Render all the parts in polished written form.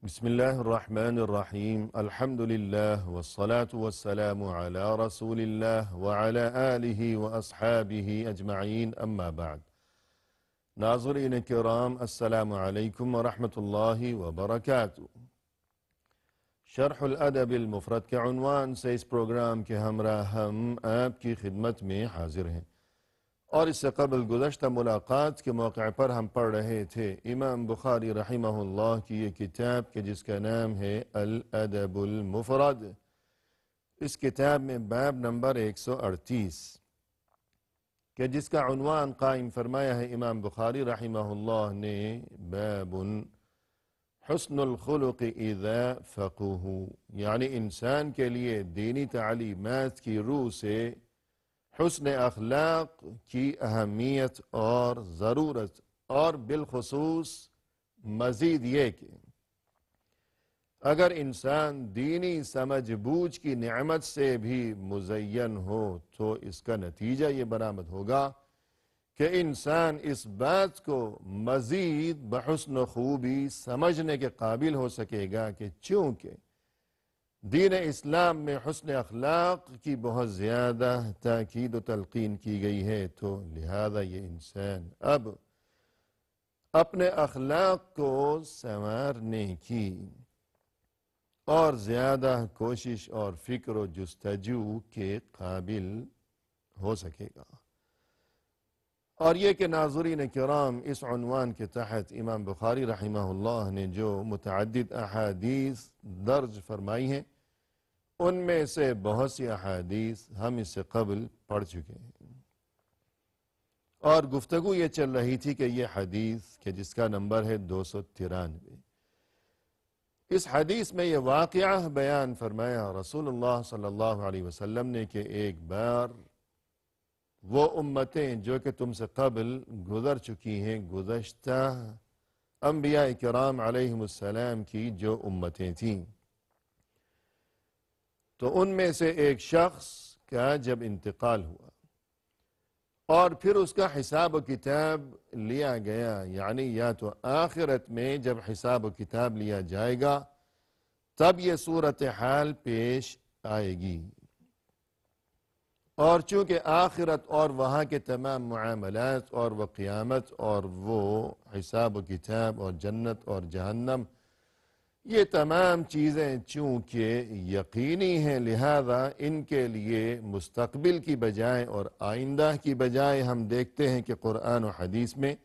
بسم الله الرحمن الرحيم الحمد لله والصلاة والسلام على رسول الله وعلى آله وأصحابه أجمعين أما بعد ناظرین کرام السلام علیکم ورحمۃ اللہ وبرکاتہ۔ شرح الادب المفرد کے عنوان سے اس پروگرام کے ہمراہ ہم آپ کی خدمت میں حاضر ہیں، اور اس سے قبل گزشتہ ملاقات کے موقع پر ہم پڑھ رہے تھے امام بخاری رحمہ اللہ کی یہ کتاب کہ جس کا نام ہے الادب المفرد۔ اس کتاب میں باب نمبر 138 کہ جس کا عنوان قائم فرمایا ہے امام بخاری رحمہ اللہ نے باب حسن الخلق اذا فقہ، یعنی انسان کے لیے دینی تعلیمات کی روح سے حسن اخلاق کی اہمیت اور ضرورت، اور بالخصوص مزید یہ کہ اگر انسان دینی سمجھ بوجھ کی نعمت سے بھی مزین ہو تو اس کا نتیجہ یہ برآمد ہوگا کہ انسان اس بات کو مزید بحسن و خوبی سمجھنے کے قابل ہو سکے گا کہ چونکہ دین اسلام میں حسن اخلاق کی بہت زیادہ تاکید و تلقین کی گئی ہے، تو لہذا یہ انسان اب اپنے اخلاق کو سنوارنے کی اور زیادہ کوشش اور فکر و جستجو کے قابل ہو سکے گا۔ اور یہ کہ ناظرین کرام اس عنوان کے تحت امام بخاری رحمہ اللہ نے جو متعدد احادیث درج فرمائی ہیں، ان میں سے بہت سی احادیث ہم اس سے قبل پڑھ چکے ہیں، اور گفتگو یہ چل رہی تھی کہ یہ حدیث کہ جس کا نمبر ہے 293، اس حدیث میں یہ واقعہ بیان فرمایا رسول اللہ صلی اللہ علیہ وسلم نے کہ ایک بار وہ امتیں جو کہ تم سے قبل گزر چکی ہیں، گزشتہ انبیاء کرام علیہم السلام کی جو امتیں تھیں، تو ان میں سے ایک شخص کا جب انتقال ہوا اور پھر اس کا حساب و کتاب لیا گیا، یعنی یا تو آخرت میں جب حساب و کتاب لیا جائے گا تب یہ صورتحال پیش آئے گی، اور چونکہ آخرت اور وہاں کے تمام معاملات اور وہ قیامت اور وہ حساب و کتاب اور جنت اور جہنم، یہ تمام چیزیں چونکہ یقینی ہیں، لہذا ان کے لیے مستقبل کی بجائے اور آئندہ کی بجائے ہم دیکھتے ہیں کہ قرآن و حدیث میں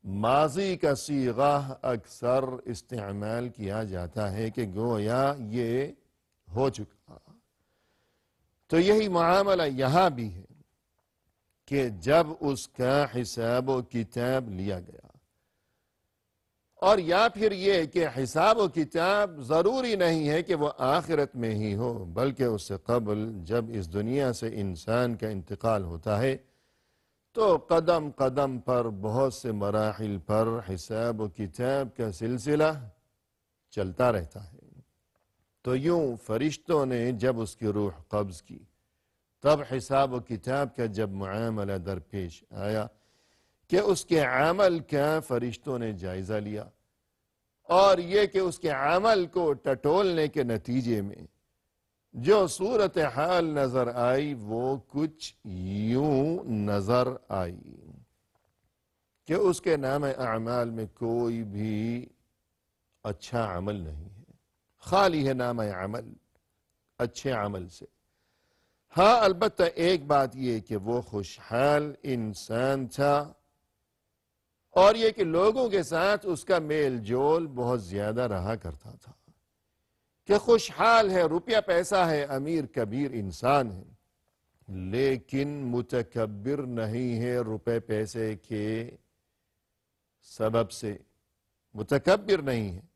ماضی کا صیغہ اکثر استعمال کیا جاتا ہے کہ گویا یہ ہو چکا۔ تو یہی معاملہ یہاں بھی ہے کہ جب اس کا حساب و کتاب لیا گیا، اور یا پھر یہ کہ حساب و کتاب ضروری نہیں ہے کہ وہ آخرت میں ہی ہو، بلکہ اس سے قبل جب اس دنیا سے انسان کا انتقال ہوتا ہے تو قدم قدم پر بہت سے مراحل پر حساب و کتاب کا سلسلہ چلتا رہتا ہے۔ تو یوں فرشتوں نے جب اس کی روح قبض کی، تب حساب و کتاب کا جب معاملہ درپیش آیا کہ اس کے عمل کا فرشتوں نے جائزہ لیا، اور یہ کہ اس کے عمل کو ٹٹولنے کے نتیجے میں جو صورتحال نظر آئی وہ کچھ یوں نظر آئی کہ اس کے نام اعمال میں کوئی بھی اچھا عمل نہیں ہے، خالی ہے نام عمل اچھے عمل سے۔ ہاں البتہ ایک بات یہ کہ وہ خوشحال انسان تھا، اور یہ کہ لوگوں کے ساتھ اس کا میل جول بہت زیادہ رہا کرتا تھا، کہ خوشحال ہے، روپیہ پیسہ ہے، امیر کبیر انسان ہے، لیکن متکبر نہیں ہے روپے پیسے کے سبب سے، متکبر نہیں ہے،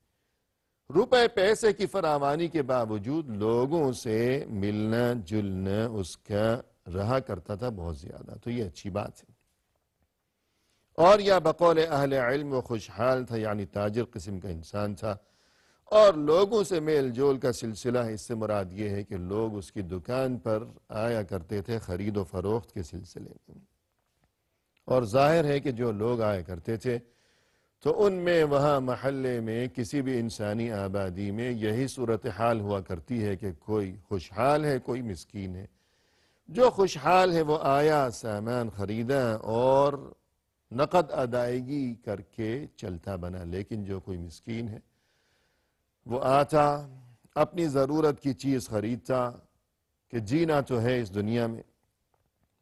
روپے پیسے کی فراوانی کے باوجود لوگوں سے ملنا جلنا اس کا رہا کرتا تھا بہت زیادہ، تو یہ اچھی بات ہے۔ اور یا بقول اہل علم وہ خوشحال تھا، یعنی تاجر قسم کا انسان تھا، اور لوگوں سے میل جول کا سلسلہ اس سے مراد یہ ہے کہ لوگ اس کی دکان پر آیا کرتے تھے خرید و فروخت کے سلسلے میں، اور ظاہر ہے کہ جو لوگ آیا کرتے تھے تو ان میں وہاں محلے میں کسی بھی انسانی آبادی میں یہی صورتحال ہوا کرتی ہے کہ کوئی خوشحال ہے، کوئی مسکین ہے۔ جو خوشحال ہے وہ آیا، سامان خریدا اور نقد ادائیگی کر کے چلتا بنا، لیکن جو کوئی مسکین ہے وہ آتا، اپنی ضرورت کی چیز خریدتا کہ جینا تو ہے اس دنیا میں،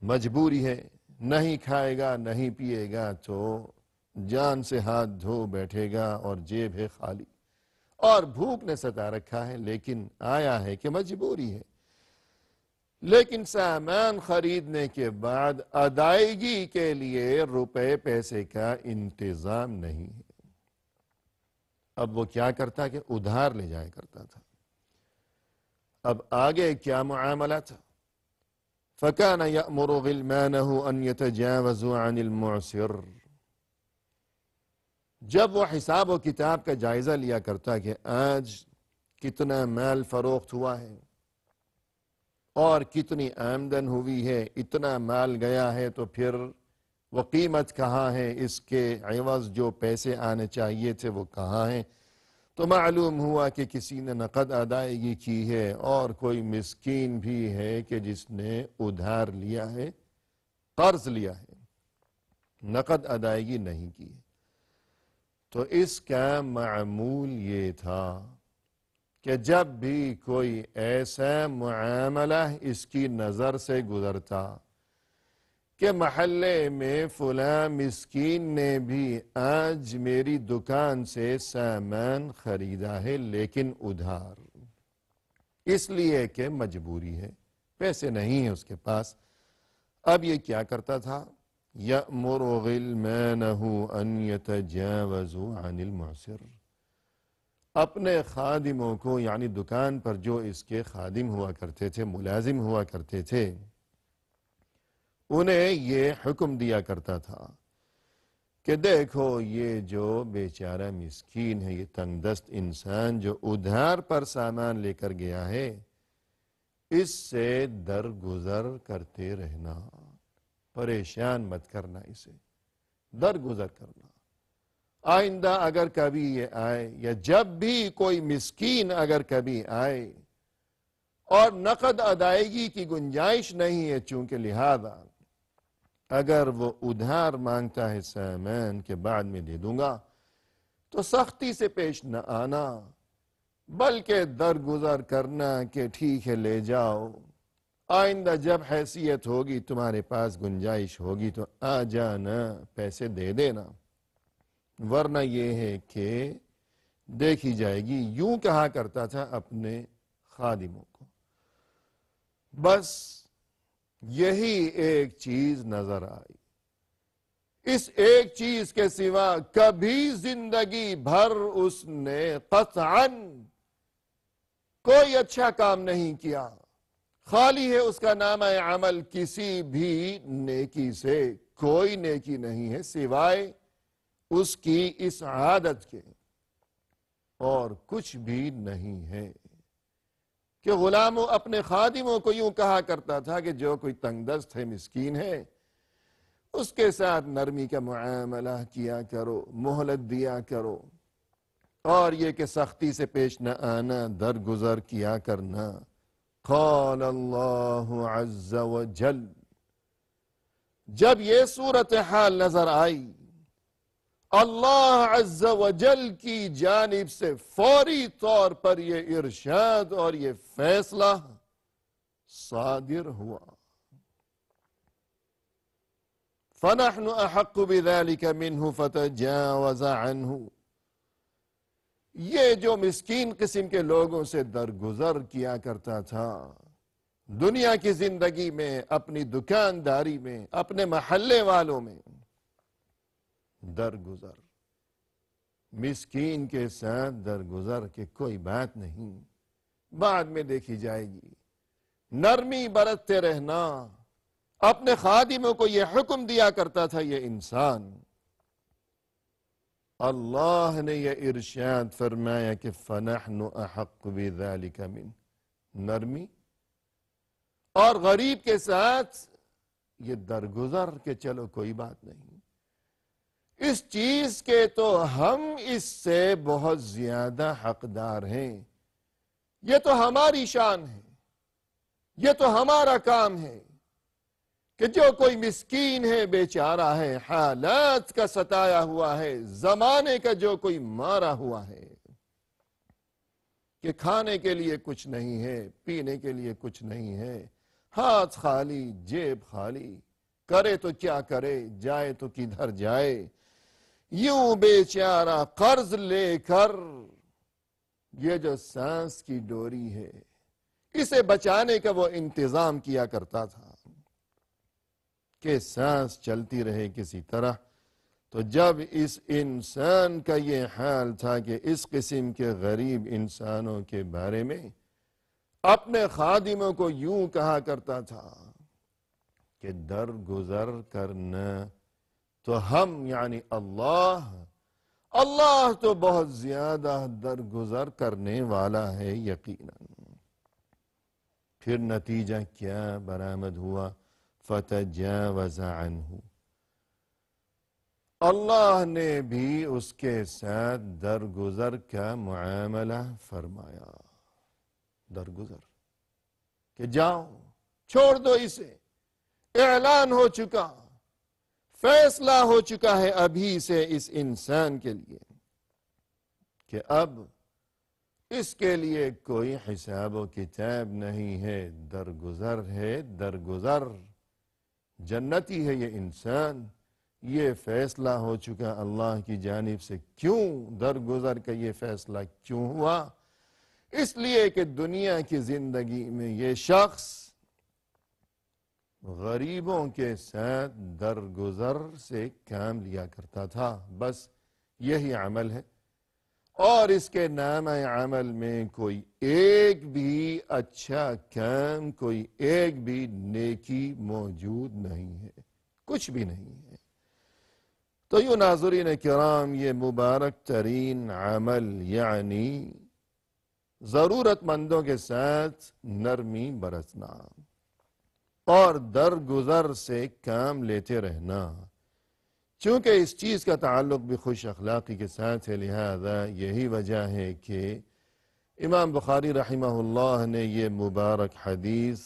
مجبوری ہے، نہیں کھائے گا نہیں پیے گا تو جان سے ہاتھ دھو بیٹھے گا اور جیب ہے خالی، اور بھوک نے ستا رکھا ہے، لیکن آیا ہے کہ مجبوری ہے۔ لیکن سامان خریدنے کے بعد ادائیگی کے لیے روپے پیسے کا انتظام نہیں ہے۔ اب وہ کیا کرتا کہ ادھار لے جایا کرتا تھا۔ اب آگے کیا معاملہ تھا؟ فَكَانَ يَأْمُرُ غِلْمَانَهُ أَنْ يَتَجَاوَزُوا عَنِ الْمُعْسِرِ۔ جب وہ حساب و کتاب کا جائزہ لیا کرتا کہ آج کتنا مال فروخت ہوا ہے اور کتنی آمدن ہوئی ہے، اتنا مال گیا ہے، تو پھر وہ قیمت کہاں ہے، اس کے عوض جو پیسے آنے چاہیے تھے وہ کہاں ہیں، تو معلوم ہوا کہ کسی نے نقد ادائیگی کی ہے اور کوئی مسکین بھی ہے کہ جس نے ادھار لیا ہے، قرض لیا ہے، نقد ادائیگی نہیں کی۔ تو اس کا معمول یہ تھا کہ جب بھی کوئی ایسا معاملہ اس کی نظر سے گزرتا کہ محلے میں فلاں مسکین نے بھی آج میری دکان سے سامان خریدا ہے لیکن ادھار، اس لیے کہ مجبوری ہے، پیسے نہیں ہیں اس کے پاس، اب یہ کیا کرتا تھا؟ یأمر غلمانہ ان یتجاوزوا عن المعسر، اپنے خادموں کو، یعنی دکان پر جو اس کے خادم ہوا کرتے تھے، ملازم ہوا کرتے تھے، انہیں یہ حکم دیا کرتا تھا کہ دیکھو یہ جو بیچارہ مسکین ہے، یہ تنگ دست انسان جو ادھار پر سامان لے کر گیا ہے، اس سے درگزر کرتے رہنا، پریشان مت کرنا، اسے درگزر کرنا۔ آئندہ اگر کبھی یہ آئے، یا جب بھی کوئی مسکین اگر کبھی آئے اور نقد ادائیگی کی گنجائش نہیں ہے، چونکہ لہذا اگر وہ ادھار مانگتا ہے سامان کے بعد میں دے دوں گا، تو سختی سے پیش نہ آنا، بلکہ درگزر کرنا کہ ٹھیک ہے لے جاؤ، آئندہ جب حیثیت ہوگی، تمہارے پاس گنجائش ہوگی تو آ جانا، پیسے دے دینا، ورنہ یہ ہے کہ دیکھی جائے گی۔ یوں کہا کرتا تھا اپنے خادموں کو۔ بس یہی ایک چیز نظر آئی، اس ایک چیز کے سوا کبھی زندگی بھر اس نے قطعاً کوئی اچھا کام نہیں کیا، خالی ہے اس کا نامہ عمل، کسی بھی نیکی سے کوئی نیکی نہیں ہے سوائے اس کی اس عادت کے، اور کچھ بھی نہیں ہے کہ غلاموں اپنے خادموں کو یوں کہا کرتا تھا کہ جو کوئی تنگ دست ہے، مسکین ہے، اس کے ساتھ نرمی کا معاملہ کیا کرو، مہلت دیا کرو، اور یہ کہ سختی سے پیش نہ آنا، درگزر کیا کرنا۔ قال اللہ عز وجل، جب یہ صورتحال نظر آئی، اللہ عز و جل کی جانب سے فوری طور پر یہ ارشاد اور یہ فیصلہ صادر ہوا، فَنَحْنُ أَحَقُّ بِذَلِكَ مِنْهُ فَتَجَاوَزَ عَنْهُ، یہ جو مسکین قسم کے لوگوں سے درگزر کیا کرتا تھا دنیا کی زندگی میں، اپنی دکانداری میں، اپنے محلے والوں میں، درگزر، مسکین کے ساتھ درگزر کہ کوئی بات نہیں، بعد میں دیکھی جائے گی، نرمی برتتے رہنا، اپنے خادموں کو یہ حکم دیا کرتا تھا یہ انسان۔ اللہ نے یہ ارشاد فرمایا کہ فَنَحْنُ أَحَقُّ بِذَلِكَ مِنْهُ، نرمی اور غریب کے ساتھ یہ درگزر کہ چلو کوئی بات نہیں، اس چیز کے تو ہم اس سے بہت زیادہ حقدار ہیں، یہ تو ہماری شان ہے، یہ تو ہمارا کام ہے کہ جو کوئی مسکین ہے، بیچارہ ہے، حالات کا ستایا ہوا ہے، زمانے کا جو کوئی مارا ہوا ہے، کہ کھانے کے لیے کچھ نہیں ہے، پینے کے لیے کچھ نہیں ہے، ہاتھ خالی، جیب خالی، کرے تو کیا کرے، جائے تو کدھر جائے، یوں بیچارہ قرض لے کر یہ جو سانس کی ڈوری ہے اسے بچانے کا وہ انتظام کیا کرتا تھا کہ سانس چلتی رہے کسی طرح۔ تو جب اس انسان کا یہ حال تھا کہ اس قسم کے غریب انسانوں کے بارے میں اپنے خادموں کو یوں کہا کرتا تھا کہ درگزر کرنا، تو ہم یعنی اللہ تو بہت زیادہ درگزر کرنے والا ہے یقیناً۔ پھر نتیجہ کیا برآمد ہوا؟ فَتَجَاوَزَ عَنْهُ، اللہ نے بھی اس کے ساتھ درگزر کا معاملہ فرمایا۔ درگزر کہ جاؤ، چھوڑ دو اسے، اعلان ہو چکا، فیصلہ ہو چکا ہے ابھی سے اس انسان کے لیے کہ اب اس کے لیے کوئی حساب و کتاب نہیں ہے، درگزر ہے، درگزر، جنتی ہے یہ انسان۔ یہ فیصلہ ہو چکا اللہ کی جانب سے۔ کیوں درگزر کا یہ فیصلہ کیوں ہوا؟ اس لیے کہ دنیا کی زندگی میں یہ شخص غریبوں کے ساتھ درگزر سے کام لیا کرتا تھا، بس یہی عمل ہے، اور اس کے نام عمل میں کوئی ایک بھی اچھا کام، کوئی ایک بھی نیکی موجود نہیں ہے، کچھ بھی نہیں ہے۔ تو یوں ناظرین کرام، یہ مبارک ترین عمل یعنی ضرورت مندوں کے ساتھ نرمی برتنا اور درگزر سے کام لیتے رہنا، چونکہ اس چیز کا تعلق بھی خوش اخلاقی کے ساتھ ہے، لہذا یہی وجہ ہے کہ امام بخاری رحمہ اللہ نے یہ مبارک حدیث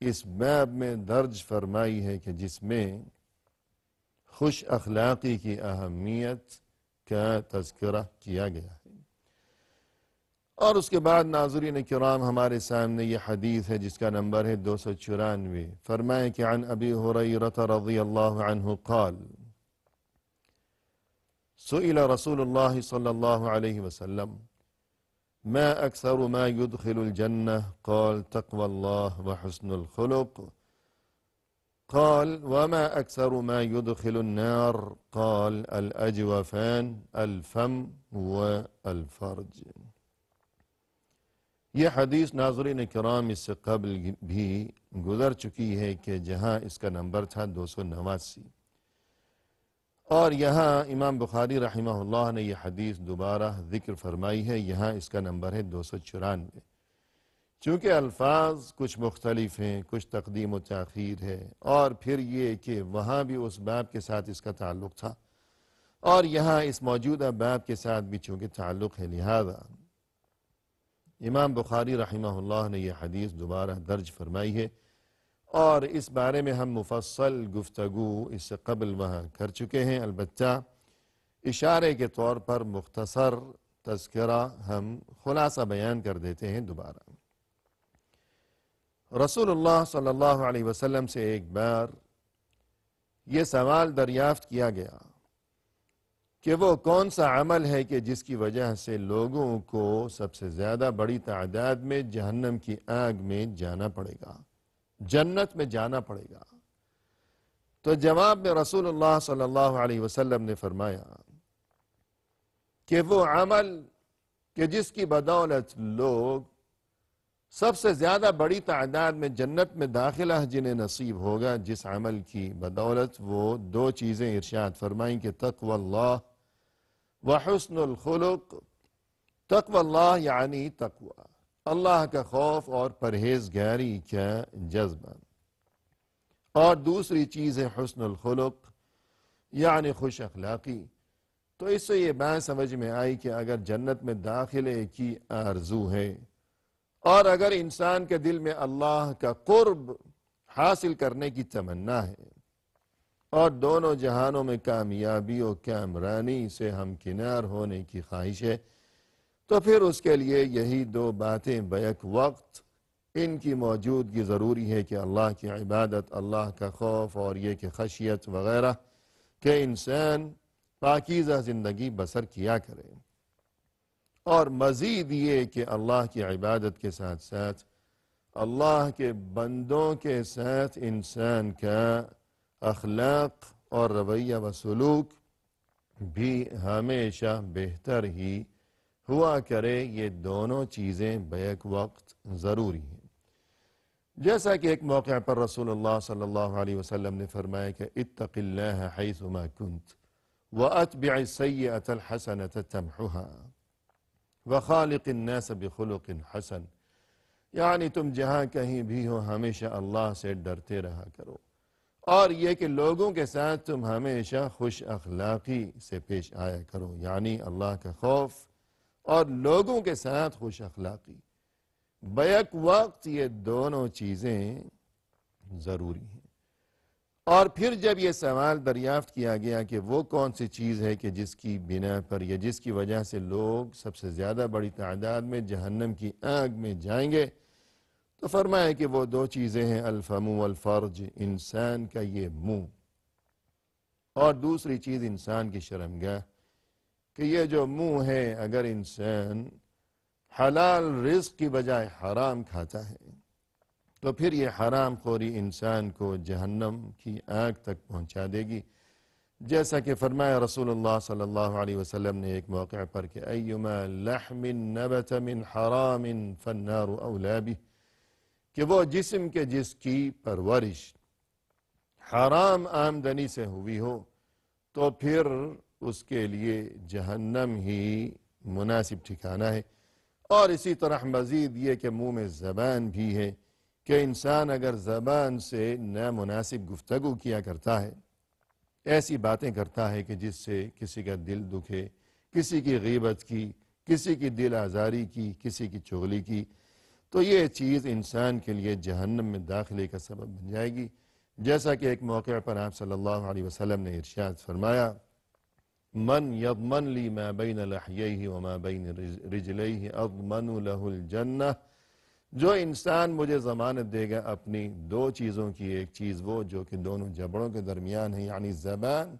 اس باب میں درج فرمائی ہے کہ جس میں خوش اخلاقی کی اہمیت کا تذکرہ کیا گیا ہے۔ اور اس کے بعد ناظرین کرام، ہمارے سامنے یہ حدیث ہے جس کا نمبر ہے 294۔ فرمائے کہ عن ابی ہریرہ رضی اللہ عنہ قال سئل رسول اللہ صلی اللہ علیہ وسلم ما اکثر ما يدخل الجنہ قال تقوى اللہ وحسن الخلق قال وما اکثر ما يدخل النار قال الاجوفان الفم والفرج۔ یہ حدیث ناظرین کرام اس سے قبل بھی گزر چکی ہے کہ جہاں اس کا نمبر تھا 289، اور یہاں امام بخاری رحمہ اللہ نے یہ حدیث دوبارہ ذکر فرمائی ہے، یہاں اس کا نمبر ہے 294۔ چونکہ الفاظ کچھ مختلف ہیں، کچھ تقدیم و تاخیر ہے، اور پھر یہ کہ وہاں بھی اس باب کے ساتھ اس کا تعلق تھا اور یہاں اس موجودہ باب کے ساتھ بھی چونکہ تعلق ہے، لہذا امام بخاری رحمہ اللہ نے یہ حدیث دوبارہ درج فرمائی ہے، اور اس بارے میں ہم مفصل گفتگو اس سے قبل وہاں کر چکے ہیں، البتہ اشارے کے طور پر مختصر تذکرہ ہم خلاصہ بیان کر دیتے ہیں دوبارہ۔ رسول اللہ صلی اللہ علیہ وسلم سے ایک بار یہ سوال دریافت کیا گیا کہ وہ کون سا عمل ہے کہ جس کی وجہ سے لوگوں کو سب سے زیادہ بڑی تعداد میں جہنم کی آگ میں جانا پڑے گا، جنت میں جانا پڑے گا؟ تو جواب میں رسول اللہ صلی اللہ علیہ وسلم نے فرمایا کہ وہ عمل کہ جس کی بدولت لوگ سب سے زیادہ بڑی تعداد میں جنت میں داخلہ جنہیں نصیب ہوگا، جس عمل کی بدولت وہ دو چیزیں ارشاد فرمائیں کہ تقوی اللہ وحسن الخلق۔ تقوی اللہ یعنی تقوی، اللہ کا خوف اور پرہیزگاری کا جذبہ، اور دوسری چیز ہے حسن الخلق، یعنی خوش اخلاقی۔ تو اس سے یہ بات سمجھ میں آئی کہ اگر جنت میں داخلے کی آرزو ہے اور اگر انسان کے دل میں اللہ کا قرب حاصل کرنے کی تمنا ہے اور دونوں جہانوں میں کامیابی و کامرانی سے ہمکنار ہونے کی خواہش ہے، تو پھر اس کے لیے یہی دو باتیں بیک وقت ان کی موجودگی ضروری ہے کہ اللہ کی عبادت، اللہ کا خوف اور یہ کہ خشیت وغیرہ کہ انسان پاکیزہ زندگی بسر کیا کرے، اور مزید یہ کہ اللہ کی عبادت کے ساتھ ساتھ اللہ کے بندوں کے ساتھ انسان کا اخلاق اور رویہ و سلوک بھی ہمیشہ بہتر ہی ہوا کرے۔ یہ دونوں چیزیں بیک وقت ضروری ہیں۔ جیسا کہ ایک موقع پر رسول اللہ صلی اللہ علیہ وسلم نے فرمایا کہ اتق اللہ حیث ما کنت واتبع السیئۃ الحسنۃ تمحها وخالق الناس بخلق حسن، یعنی تم جہاں کہیں بھی ہو ہمیشہ اللہ سے ڈرتے رہا کرو، اور یہ کہ لوگوں کے ساتھ تم ہمیشہ خوش اخلاقی سے پیش آیا کرو، یعنی اللہ کا خوف اور لوگوں کے ساتھ خوش اخلاقی۔ بیک وقت یہ دونوں چیزیں ضروری ہیں۔ اور پھر جب یہ سوال دریافت کیا گیا کہ وہ کون سی چیز ہے کہ جس کی بنا پر یا جس کی وجہ سے لوگ سب سے زیادہ بڑی تعداد میں جہنم کی آگ میں جائیں گے، تو فرمایا کہ وہ دو چیزیں ہیں، الفم والفرج، انسان کا یہ منہ، اور دوسری چیز انسان کی شرمگاہ، کہ یہ جو منہ ہے اگر انسان حلال رزق کی بجائے حرام کھاتا ہے تو پھر یہ حرام خوری انسان کو جہنم کی آگ تک پہنچا دے گی، جیسا کہ فرمایا رسول اللہ صلی اللہ علیہ وسلم نے ایک موقع پر کہ ایما لحم نبت من حرام فالنار اولا بہ، کہ وہ جسم کے جس کی پرورش حرام آمدنی سے ہوئی ہو تو پھر اس کے لیے جہنم ہی مناسب ٹھکانہ ہے۔ اور اسی طرح مزید یہ کہ منہ میں زبان بھی ہے، کہ انسان اگر زبان سے نامناسب گفتگو کیا کرتا ہے، ایسی باتیں کرتا ہے کہ جس سے کسی کا دل دکھے، کسی کی غیبت کی، کسی کی دل آزاری کی، کسی کی چغلی کی، تو یہ چیز انسان کے لیے جہنم میں داخلے کا سبب بن جائے گی، جیسا کہ ایک موقع پر آپ صلی اللہ علیہ وسلم نے ارشاد فرمایا من یضمن لی ما بین لحییہ وما بین رجلیہ اضمن له الجنہ، جو انسان مجھے ضمانت دے گا اپنی دو چیزوں کی، ایک چیز وہ جو کہ دونوں جبڑوں کے درمیان ہے یعنی زبان،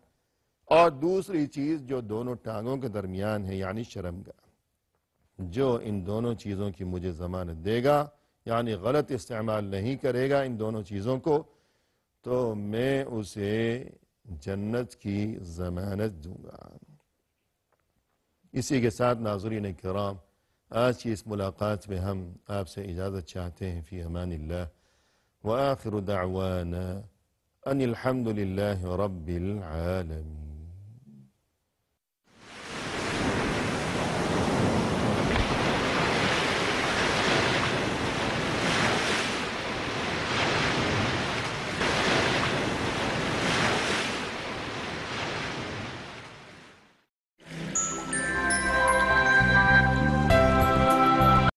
اور دوسری چیز جو دونوں ٹانگوں کے درمیان ہے یعنی شرمگاہ، جو ان دونوں چیزوں کی مجھے ضمانت دے گا یعنی غلط استعمال نہیں کرے گا ان دونوں چیزوں کو، تو میں اسے جنت کی ضمانت دوں گا۔ اسی کے ساتھ ناظرین کرام، آج کی اس ملاقات میں ہم آپ سے اجازت چاہتے ہیں، فی امان اللہ، وآخر دعوانا ان الحمد للہ رب العالمین۔